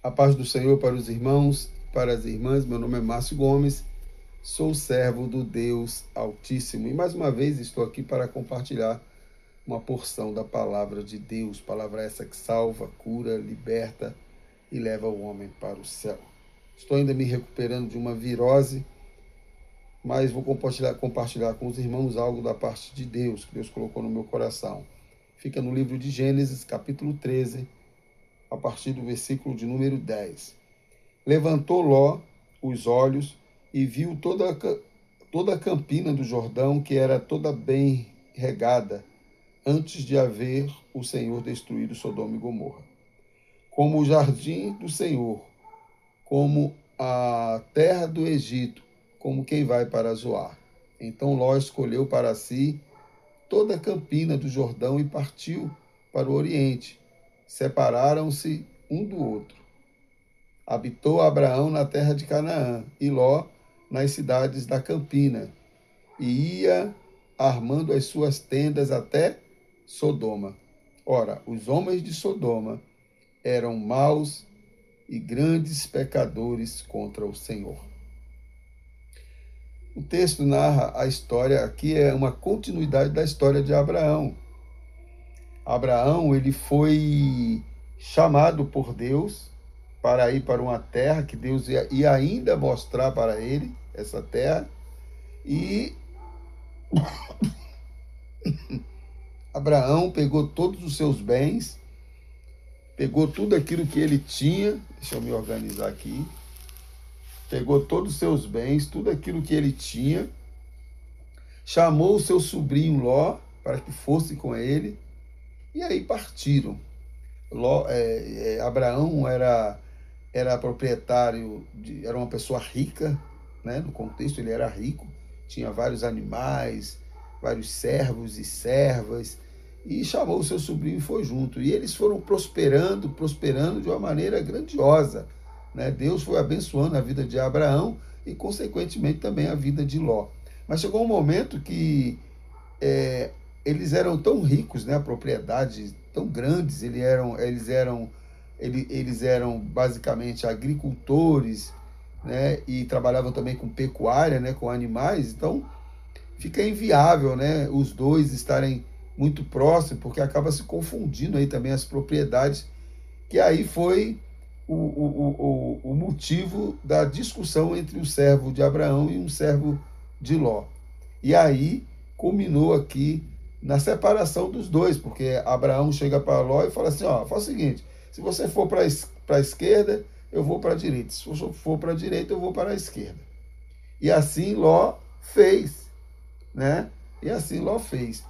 A paz do Senhor para os irmãos, para as irmãs. Meu nome é Márcio Gomes, sou servo do Deus Altíssimo e mais uma vez estou aqui para compartilhar uma porção da palavra de Deus, palavra essa que salva, cura, liberta e leva o homem para o céu. Estou ainda me recuperando de uma virose, mas vou compartilhar com os irmãos algo da parte de Deus, que Deus colocou no meu coração. Fica no livro de Gênesis, capítulo 13, a partir do versículo de número 10. Levantou Ló os olhos e viu toda a campina do Jordão, que era toda bem regada, antes de haver o Senhor destruído Sodoma e Gomorra. Como o jardim do Senhor, como a terra do Egito, como quem vai para Zoar. Então Ló escolheu para si toda a campina do Jordão e partiu para o Oriente. Separaram-se um do outro. Habitou Abraão na terra de Canaã e Ló nas cidades da campina, e ia armando as suas tendas até Sodoma. Ora, os homens de Sodoma eram maus e grandes pecadores contra o Senhor. O texto narra a história, aqui é uma continuidade da história de Abraão. Abraão, ele foi chamado por Deus para ir para uma terra que Deus ia ainda mostrar para ele, essa terra, e Abraão pegou todos os seus bens, pegou tudo aquilo que ele tinha, deixa eu me organizar aqui, pegou todos os seus bens, tudo aquilo que ele tinha, chamou o seu sobrinho Ló para que fosse com ele, e aí partiram. Abraão era proprietário, era uma pessoa rica, né? No contexto ele era rico, tinha vários animais, vários servos e servas, e chamou o seu sobrinho e foi junto. E eles foram prosperando de uma maneira grandiosa, né? Deus foi abençoando a vida de Abraão e, consequentemente, também a vida de Ló. Mas chegou um momento que eles eram tão ricos, né? Propriedades tão grandes, eles eram basicamente agricultores, né? E trabalhavam também com pecuária, né? Com animais. Então fica inviável, né? Os dois estarem muito próximos, porque acaba se confundindo aí também as propriedades, que aí foi o motivo da discussão entre um servo de Abraão e um servo de Ló. E aí culminou aqui na separação dos dois, porque Abraão chega para Ló e fala assim, faz o seguinte, se você for para a esquerda, eu vou para a direita, se você for para a direita, eu vou para a esquerda. E assim Ló fez, né? E assim Ló fez.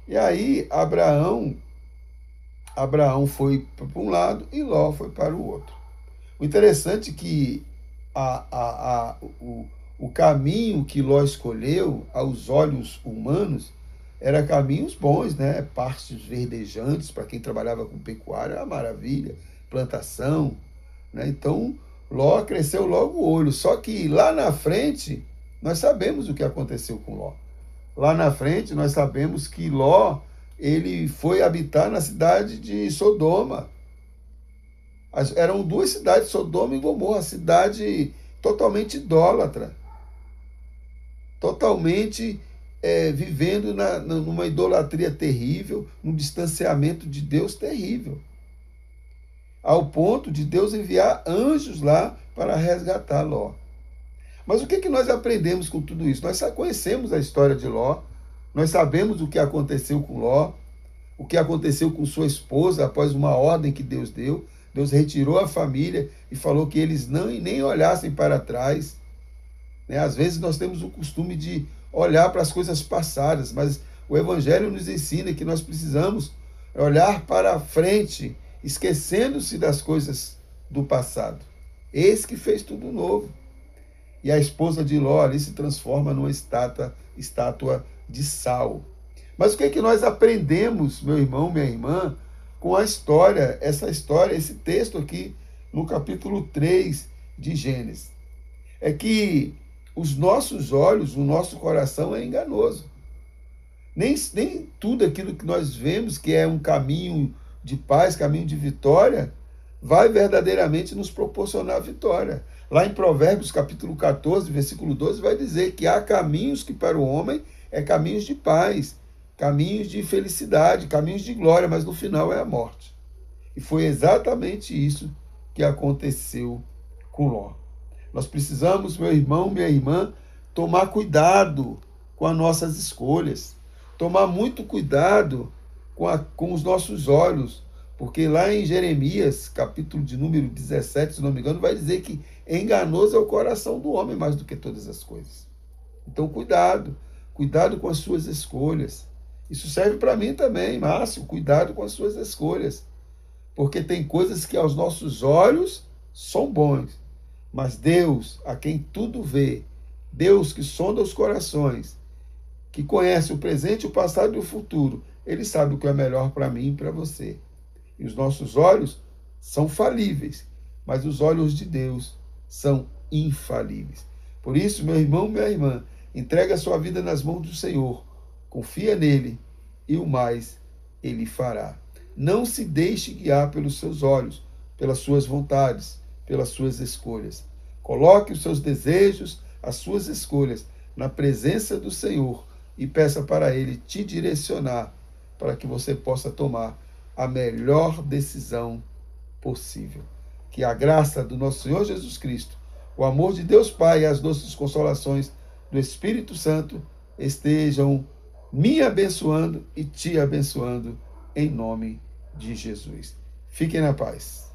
E aí Abraão foi para um lado e Ló foi para o outro. O interessante é que o caminho que Ló escolheu, aos olhos humanos, era caminhos bons, né? Pastos verdejantes, para quem trabalhava com pecuária, era uma maravilha, plantação, né? Então, Ló cresceu logo o olho. Só que lá na frente, nós sabemos o que aconteceu com Ló. Lá na frente, nós sabemos que Ló, ele foi habitar na cidade de Sodoma. Eram duas cidades, Sodoma e Gomorra, cidade totalmente idólatra, totalmente vivendo numa idolatria terrível, num distanciamento de Deus terrível, ao ponto de Deus enviar anjos lá para resgatar Ló. Mas o que nós aprendemos com tudo isso? Nós conhecemos a história de Ló, nós sabemos o que aconteceu com Ló, o que aconteceu com sua esposa após uma ordem que Deus deu. Deus retirou a família e falou que eles nem olhassem para trás. Às vezes nós temos o costume de olhar para as coisas passadas, mas o Evangelho nos ensina que nós precisamos olhar para a frente, esquecendo-se das coisas do passado. Eis que fez tudo novo. E a esposa de Ló ali se transforma numa estátua de sal. Mas o que nós aprendemos, meu irmão, minha irmã, com a história, esse texto aqui no capítulo 3 de Gênesis? É que os nossos olhos, o nosso coração é enganoso. Nem tudo aquilo que nós vemos que é um caminho de paz, caminho de vitória, vai verdadeiramente nos proporcionar vitória. Lá em Provérbios, capítulo 14, versículo 12, vai dizer que há caminhos que para o homem é caminhos de paz, caminhos de felicidade, caminhos de glória, mas no final é a morte. E foi exatamente isso que aconteceu com Ló. Nós precisamos, meu irmão, minha irmã, tomar cuidado com as nossas escolhas, tomar muito cuidado com os nossos olhos, porque lá em Jeremias, capítulo de número 17, se não me engano, vai dizer que enganoso é o coração do homem mais do que todas as coisas. Então, cuidado com as suas escolhas. Isso serve para mim também, Márcio, cuidado com as suas escolhas, porque tem coisas que aos nossos olhos são bons, mas Deus, a quem tudo vê, Deus que sonda os corações, que conhece o presente, o passado e o futuro, Ele sabe o que é melhor para mim e para você. E os nossos olhos são falíveis, mas os olhos de Deus são infalíveis. Por isso, meu irmão, minha irmã, entrega a sua vida nas mãos do Senhor, confia nele e o mais Ele fará. Não se deixe guiar pelos seus olhos, pelas suas vontades, pelas suas escolhas. Coloque os seus desejos, as suas escolhas na presença do Senhor e peça para Ele te direcionar para que você possa tomar a melhor decisão possível. Que a graça do nosso Senhor Jesus Cristo, o amor de Deus Pai e as doces consolações do Espírito Santo estejam me abençoando e te abençoando em nome de Jesus. Fiquem na paz.